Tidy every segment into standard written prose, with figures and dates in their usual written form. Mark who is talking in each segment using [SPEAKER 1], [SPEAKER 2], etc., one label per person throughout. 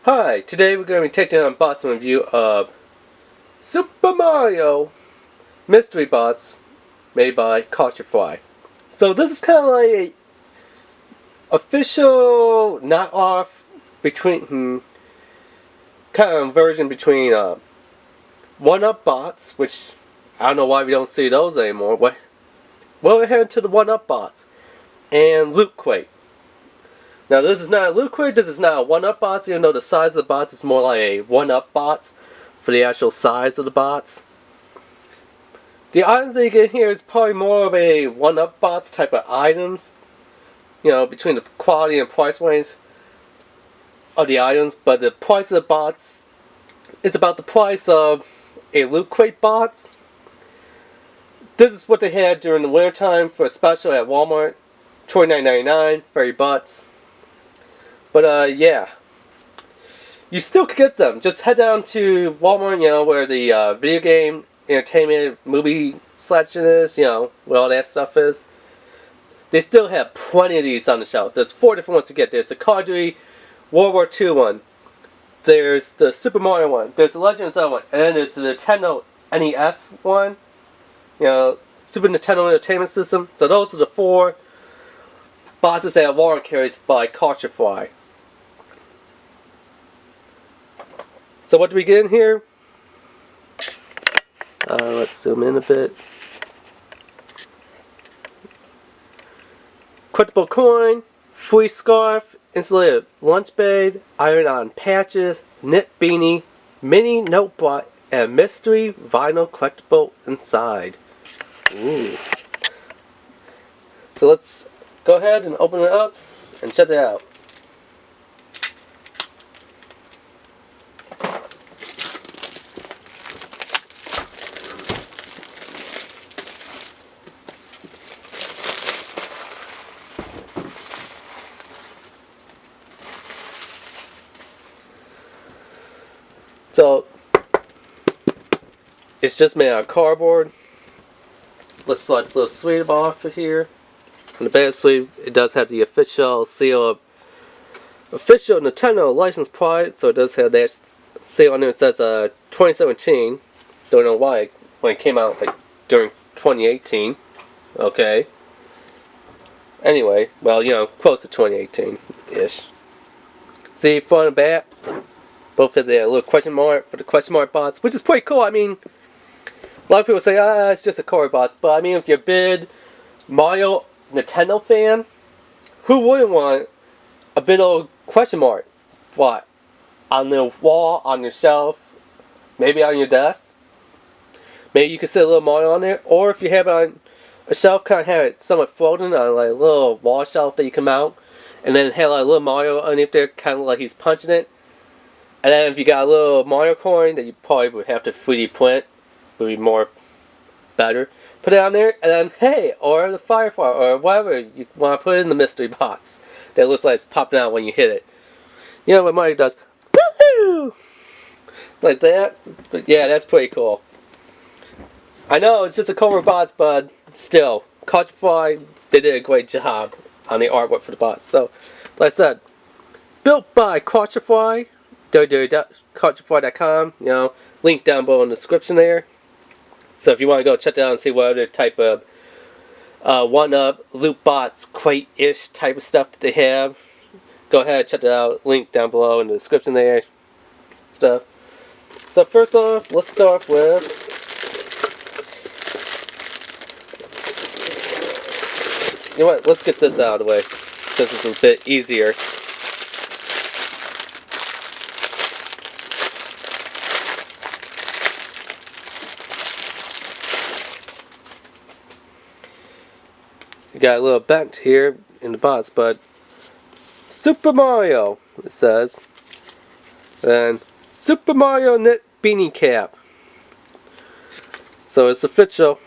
[SPEAKER 1] Hi, today we're going to be taking an unboxing review of Super Mario Mystery Box made by CULTUREFLY. So this is kind of like a official knockoff between kind of version between 1UP bots, which I don't know why we don't see those anymore. Well, we're heading to the 1UP bots and Loot Crate. Now this is not a Loot Crate, this is not a 1UP box, even though the size of the box is more like a 1UP box for the actual size of the box. The items that you get here is probably more of a 1UP box type of items, you know, between the quality and price range of the items, but the price of the box is about the price of a Loot Crate box. This is what they had during the winter time for a special at Walmart, $29.99, $30. But yeah, you still could get them. Just head down to Walmart, you know, where the video game, entertainment, movie selection is, you know, where all that stuff is. They still have plenty of these on the shelf. There's 4 different ones to get. There's the Call of Duty World War II one. There's the Super Mario one. There's the Legend of Zelda one. And then there's the Nintendo NES one. You know, Super Nintendo Entertainment System. So those are the 4 boxes that Walmart carries by CULTUREFLY. So what do we get in here? Let's zoom in a bit. Collectible coin, free scarf, insulated lunch bag, iron-on patches, knit beanie, mini notebook, and mystery vinyl collectible inside. Ooh. So let's go ahead and open it up and check it out. So, it's just made out of cardboard. Let's slide the little sleeve off of here. On the back sleeve, it does have the official seal of official Nintendo license product, so it does have that seal on there. It says 2017. Don't know why when it came out like during 2018. Okay. Anyway, well, you know, close to 2018-ish. See, front and back, both have their little question mark for the question mark box, which is pretty cool. I mean, a lot of people say, it's just a card box, but I mean, if you're a big Mario Nintendo fan, who wouldn't want a bit of question mark? What? On the wall, on your shelf, maybe on your desk? Maybe you could sit a little Mario on there, or if you have it on a shelf, kind of have it somewhat floating on like a little wall shelf that you can mount, and then have like a little Mario underneath there, kind of like he's punching it. And then if you got a little Mario coin that you probably would have to 3D print, would be more better. Put it on there, and then hey, or the Firefly, or whatever you want to put in the mystery box that looks like it's popping out when you hit it. You know what Mario does? Woohoo! Like that. But yeah, that's pretty cool. I know it's just a cover box, but still, CULTUREFLY, they did a great job on the artwork for the box. So, like I said, built by CULTUREFLY. www.culturefly.com, you know, link down below in the description there. So if you want to go check that out and see what other type of 1UP loot box crate-ish type of stuff that they have, go ahead, check that out. Link down below in the description there. Stuff. So first off, let's start with you know what? Let's get this out of the way since it's a bit easier. You got a little bent here in the box, but Super Mario, it says. And Super Mario knit beanie cap. So it's official.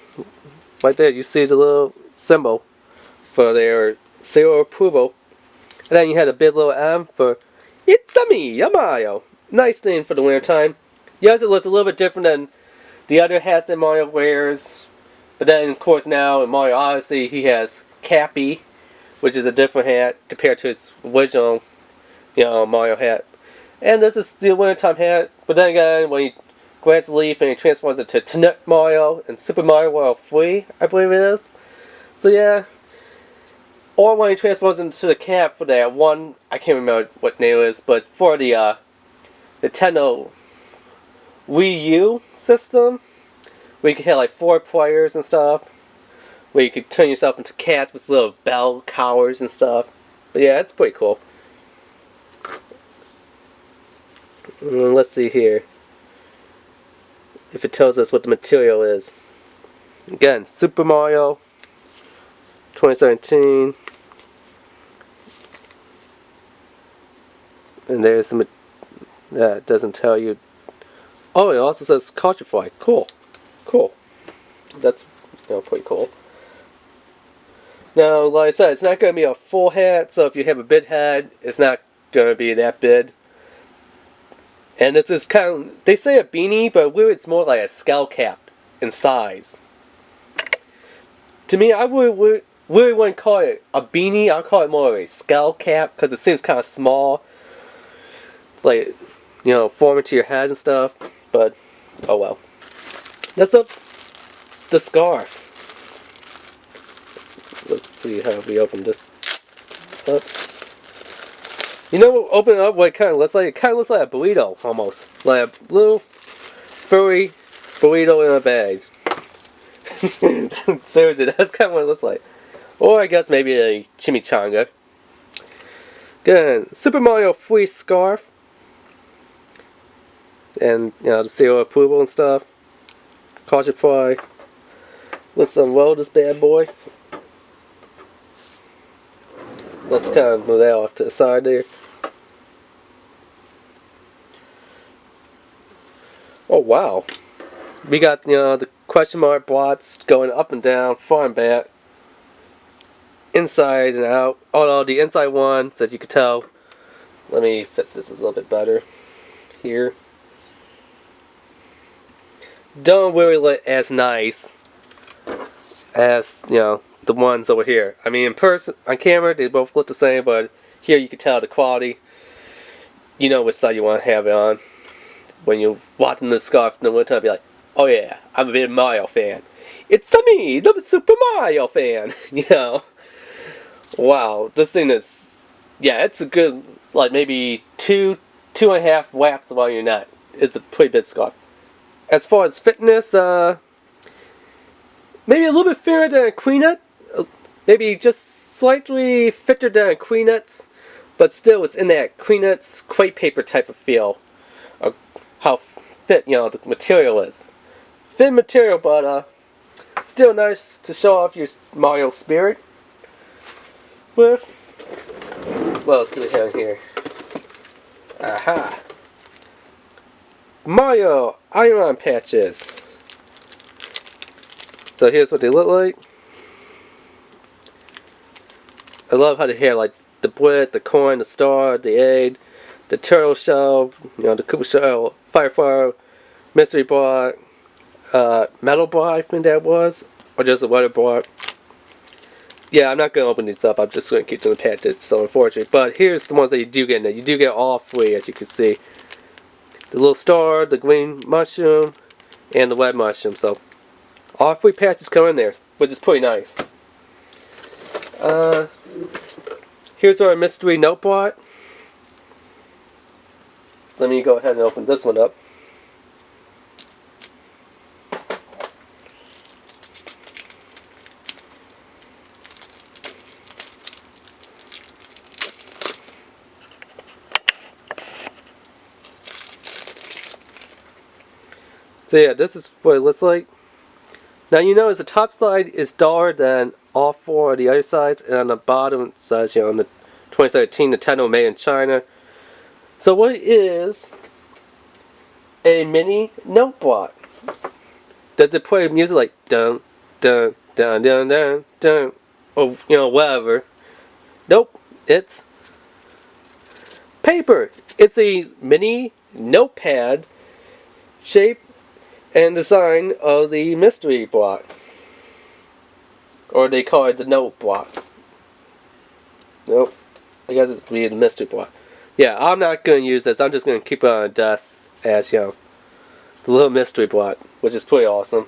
[SPEAKER 1] Right there, you see the little symbol for their seal of approval. And then you had a big little M for It's a me, a Mario. Nice thing for the winter time. Yes, it looks a little bit different than the other hats that Mario wears. But then, of course, now in Mario Odyssey, he has Cappy, which is a different hat compared to his original, you know, Mario hat. And this is the wintertime hat, but then again, when he grabs the leaf and he transforms it to MARiO and Super Mario World 3, I believe it is. So yeah. Or when he transforms into the cap for that one, I can't remember what name it is, but it's for the Nintendo REViEW system, where you can have like 4 players and stuff, where you could turn yourself into cats with little bell cowers and stuff. But yeah, it's pretty cool. Let's see here if it tells us what the material is. Again, Super Mario 2017. And there's the it doesn't tell you. Oh, it also says CULTUREFLY. Cool. Cool. That's pretty cool. Now, like I said, it's not going to be a full hat, so if you have a big head, it's not going to be that big. And this is kind of, they say a beanie, but really it's more like a skull cap in size. To me, I really wouldn't call it a beanie. I'll call it more of a skull cap because it seems kind of small. It's like, forming to your head and stuff. But, oh well. That's up the scarf. Let's see how we open this up. Open it up what it kind of looks like. It kind of looks like a burrito, almost. Like a little furry burrito in a bag. Seriously, that's kind of what it looks like. Or I guess maybe a chimichanga. Again, Super Mario 3 scarf. And, the seal of approval and stuff. CULTUREFLY. Let's unroll this bad boy. Let's kind of move that off to the side there. Oh wow. We got, the question mark blots going up and down, far and back. Inside and out. Although the inside one, as you can tell, let me fix this a little bit better here. Don't really look as nice as, the ones over here. I mean, in person, on camera, they both look the same, but here you can tell the quality. You know which side you want to have it on. When you're watching this scarf in the winter, be like, oh yeah, I'm a big Mario fan. It's me, the Super Mario fan. Wow, this thing is, yeah, it's a good, like maybe 2.5 wraps around your neck. It's a pretty big scarf. As far as fitness, maybe a little bit thinner than a queen nut. Maybe just slightly fitter than a queen nuts, but still it's in that queen nuts crepe paper type of feel. Of how fit, the material is. Thin material, but still nice to show off your Mario spirit. With, what else do we have here? Aha! MARiO iron patches. So here's what they look like. I love how they have like the bread, the corn, the star, the egg, the turtle shell, the Koopa shell, firefly, mystery block, metal block, I think that was, or just a water block. Yeah, I'm not going to open these up. I'm just going to keep them in the package, so unfortunately. But here's the ones that you do get in there. You do get all 3, as you can see. The little star, the green mushroom, and the red mushroom. So all 3 patches come in there, which is pretty nice. Here's our mystery note block. Let me go ahead and open this one up. So yeah, this is what it looks like. Now as the top side is duller than all 4 of the other sides, and on the bottom it says, on the 2017 Nintendo made in China. So what is a mini note block? Does it play music like dun dun dun dun dun dun, or whatever? Nope, it's paper. It's a mini notepad shape and design of the mystery block, or they call it the note block. Nope, I guess it's the mystery block. Yeah, I'm not going to use this. I'm just going to keep it on a desk as, you know, the little mystery bot, which is pretty awesome.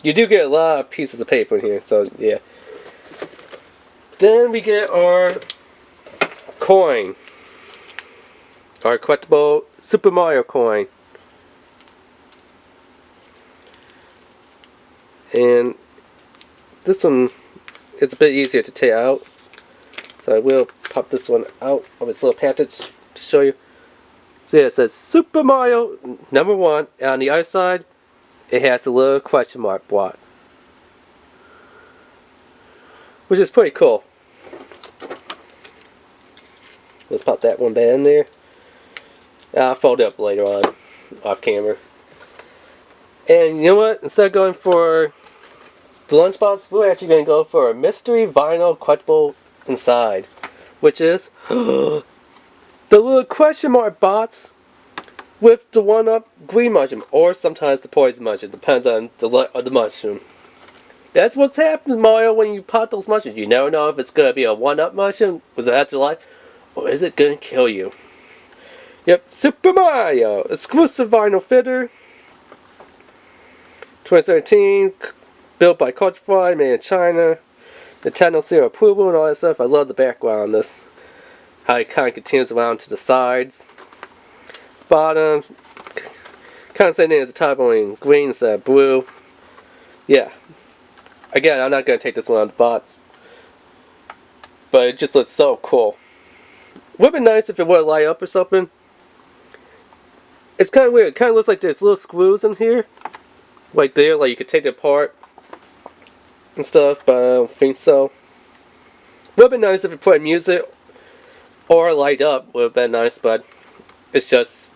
[SPEAKER 1] You do get a lot of pieces of paper in here, so yeah. Then we get our coin. Our collectible Super Mario coin. And this one is a bit easier to take out. So I will pop this one out of its little package to show you. So yeah, it says Super Mario #1. And on the other side, it has a little question mark block. Which is pretty cool. Let's pop that one back in there. I'll fold it up later on, off camera. And you know what? Instead of going for the lunchbox, we're actually going to go for a mystery vinyl collectible inside. Which is the little question mark bots with the 1-up green mushroom. Or sometimes the poison mushroom. Depends on the mushroom. That's what's happening, Mario, when you pop those mushrooms. You never know if it's going to be a 1-up mushroom with an afterlife, or is it going to kill you? Yep, Super Mario! Exclusive vinyl fitter. 2017. Built by CULTUREFLY, made in China. Nintendo seal approval and all that stuff. I love the background on this. How it kind of continues around to the sides. Bottom. Kind of same thing as the top, only in green instead of blue. Yeah. Again, I'm not going to take this one on the box. But it just looks so cool. Would have been nice if it would light up or something. It's kind of weird. It kind of looks like there's little screws in here. Like there, like you could take it apart. And stuff, but I don't think so. Would have been nice if it put music or light up. Would have been nice, but it's just